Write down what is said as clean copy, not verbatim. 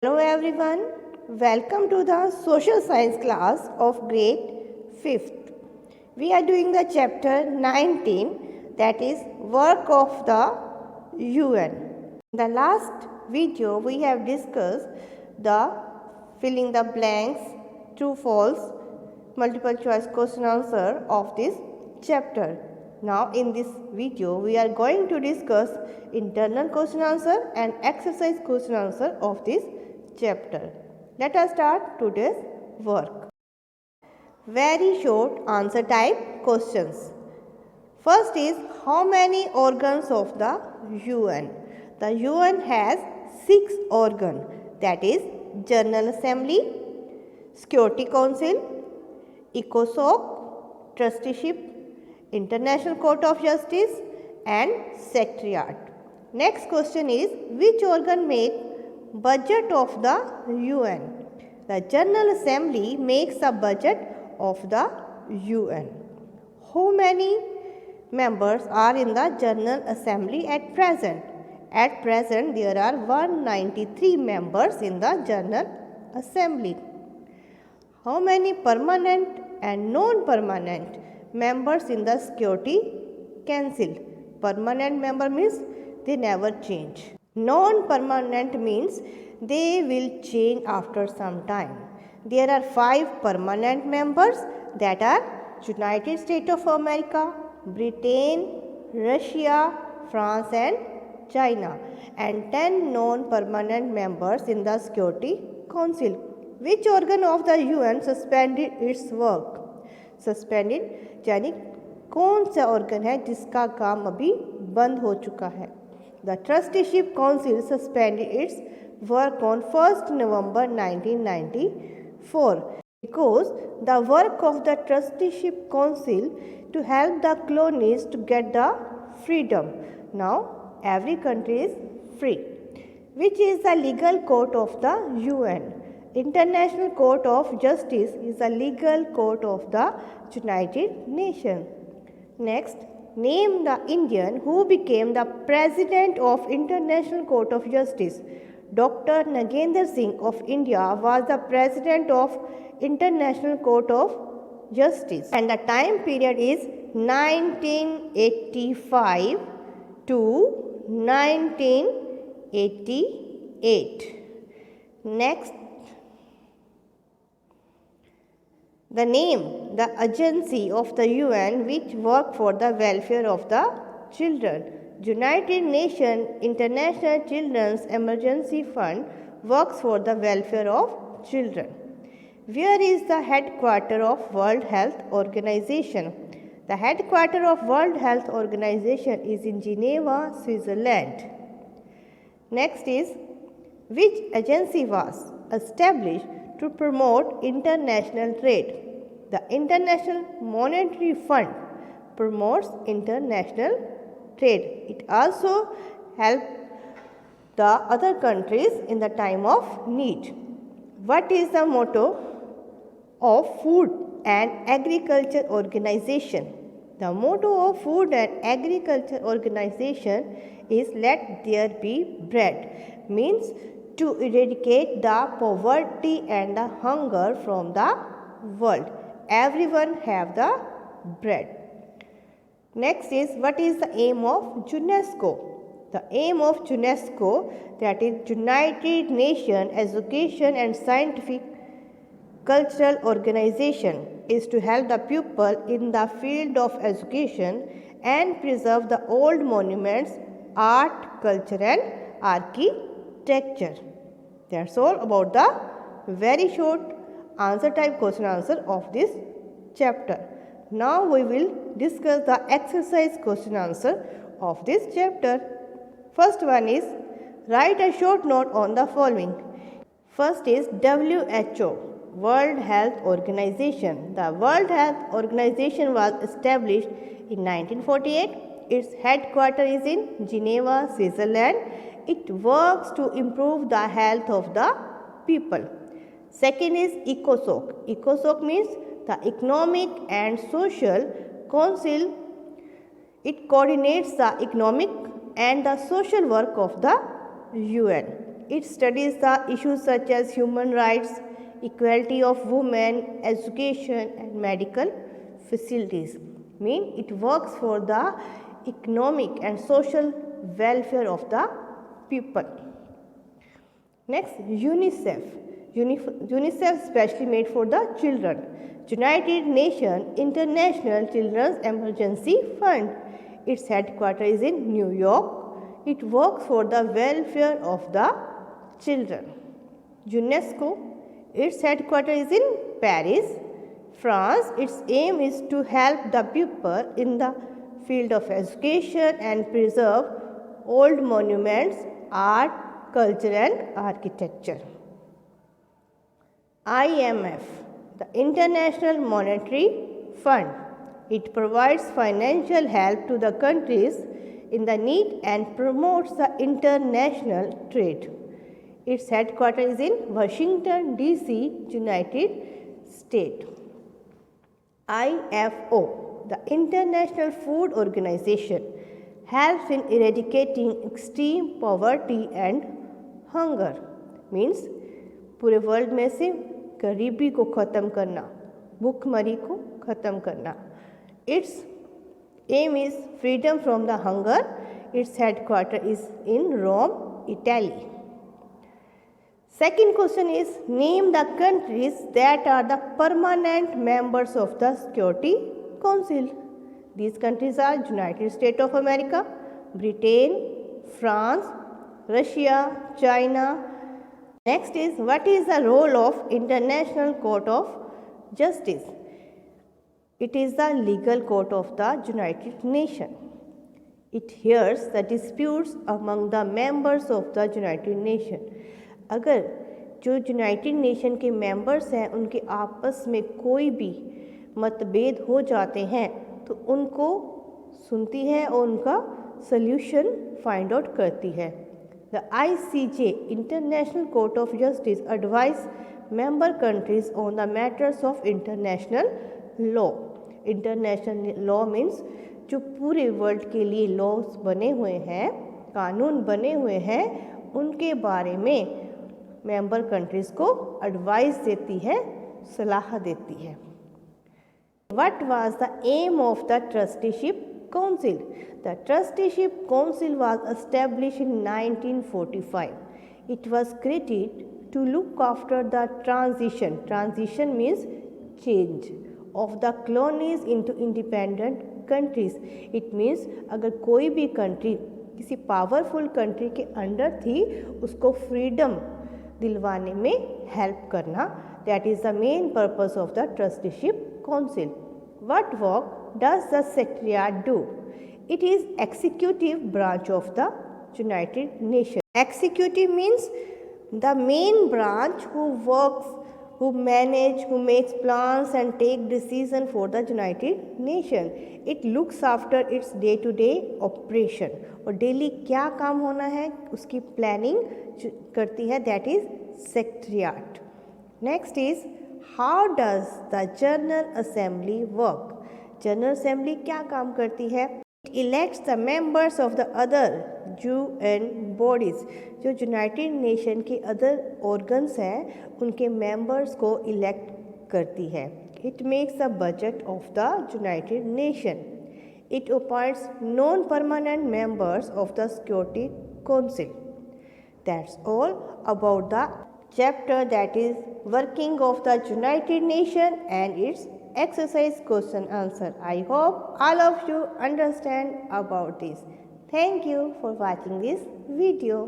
Hello everyone, welcome to the social science class of grade 5th. We are doing the chapter 19, that is work of the UN. In the last video we have discussed the filling the blanks, true false, multiple choice question answer of this chapter. Now in this video we are going to discuss internal question answer and exercise question answer of this chapter. Let us start today's work. Very short answer type questions. First is how many organs of the UN? The UN has 6 organs, that is General Assembly, Security Council, ECOSOC, Trusteeship, International Court of Justice and Secretariat. Next question is which organ makes budget of the UN? The General Assembly makes a budget of the UN. How many members are in the General Assembly at present? At present there are 193 members in the General Assembly. How many permanent and non-permanent members in the Security Council? Permanent member means they never change. Non-permanent means they will change after some time. There are 5 permanent members, that are United States of America, Britain, Russia, France and China, and 10 non-permanent members in the Security Council. Which organ of the UN suspended its work? Suspended यानी कौन सा organ है जिसका काम अभी बंद हो चुका है? The Trusteeship Council suspended its work on 1st November 1994 because the work of the Trusteeship Council to help the colonies to get the freedom. Now every country is free. Which is the legal court of the UN? International Court of Justice is a legal court of the United Nations. Next, name the Indian who became the President of International Court of Justice. Dr. Nagendra Singh of India was the President of International Court of Justice, and the time period is 1985 to 1988. Next, the name, the agency of the UN which work for the welfare of the children. United Nations International Children's Emergency Fund works for the welfare of children. Where is the headquarters of World Health Organization? The headquarters of World Health Organization is in Geneva, Switzerland. Next is which agency was established to promote international trade? The International Monetary Fund promotes international trade. It also helps the other countries in the time of need. What is the motto of Food and Agriculture Organization? The motto of Food and Agriculture Organization is let there be bread, means to eradicate the poverty and the hunger from the world. Everyone have the bread. Next is what is the aim of UNESCO? The aim of UNESCO, that is United Nations Education and Scientific Cultural Organization, is to help the people in the field of education and preserve the old monuments, art, culture and architecture. That's all about the very short answer type question answer of this chapter. Now we will discuss the exercise question answer of this chapter. First one is write a short note on the following. First is WHO, World Health Organization. The World Health Organization was established in 1948. Its headquarters is in Geneva, Switzerland. It works to improve the health of the people. Second is ECOSOC. ECOSOC means the Economic and Social Council. It coordinates the economic and the social work of the UN. It studies the issues such as human rights, equality of women, education and medical facilities. It works for the economic and social welfare of the people. Next, UNICEF. UNICEF specially made for the children. United Nations International Children's Emergency Fund. Its headquarters is in New York. It works for the welfare of the children. UNESCO. Its headquarters is in Paris, France. Its aim is to help the people in the field of education and preserve old monuments, art, culture and architecture. IMF, the International Monetary Fund. It provides financial help to the countries in the need and promotes the international trade. Its headquarters is in Washington, D.C., United States. IFO, the International Food Organization, helps in eradicating extreme poverty and hunger. पूरे world में से गरीबी को ख़त्म करना, भूखमरी को ख़त्म करना. Its aim is freedom from the hunger. Its headquarters is in Rome, Italy. Second question is, name the countries that are the permanent members of the Security Council. These countries are United States of America, Britain, France, Russia, China. Next is, what is the role of International Court of Justice? It is the legal court of the United Nations. It hears the disputes among the members of the United Nations. अगर जो United nation के members हैं उनके आपस में कोई भी मतभेद हो जाते हैं तो उनको सुनती है और उनका सल्यूशन फाइंड आउट करती है. The ICJ, International Court of Justice, advise member countries on the matters of international law. International law means जो पूरे वर्ल्ड के लिए लॉज बने हुए हैं, कानून बने हुए हैं, उनके बारे में मेंबर कंट्रीज़ को एडवाइस देती है, सलाह देती है. What was the aim of the Trusteeship Council? The Trusteeship Council was established in 1945. It was created to look after the transition. Transition means change of the colonies into independent countries. It means अगर कोई भी country किसी powerful country के under थी उसको freedom दिलवाने में help करना. That is the main purpose of the Trusteeship Council. What work does the Secretariat do? It is executive branch of the United Nations. Executive means the main branch who works, who manage, who makes plans and take decision for the United Nations. It looks after its day-to-day operation. और daily क्या काम होना है उसकी planning करती है. That is Secretariat. Next is, how does the General Assembly work? General Assembly क्या काम करती है? It elects the members of the other UN bodies. जो यूनाइटेड नेशन के अदर ऑर्गन्स हैं उनके मेंबर्स को इलेक्ट करती है. It makes the budget of the United Nations. It appoints non-permanent members of the Security Council. That's all about the chapter that is working of the United Nations and its exercise question answer. I hope all of you understand about this. Thank you for watching this video.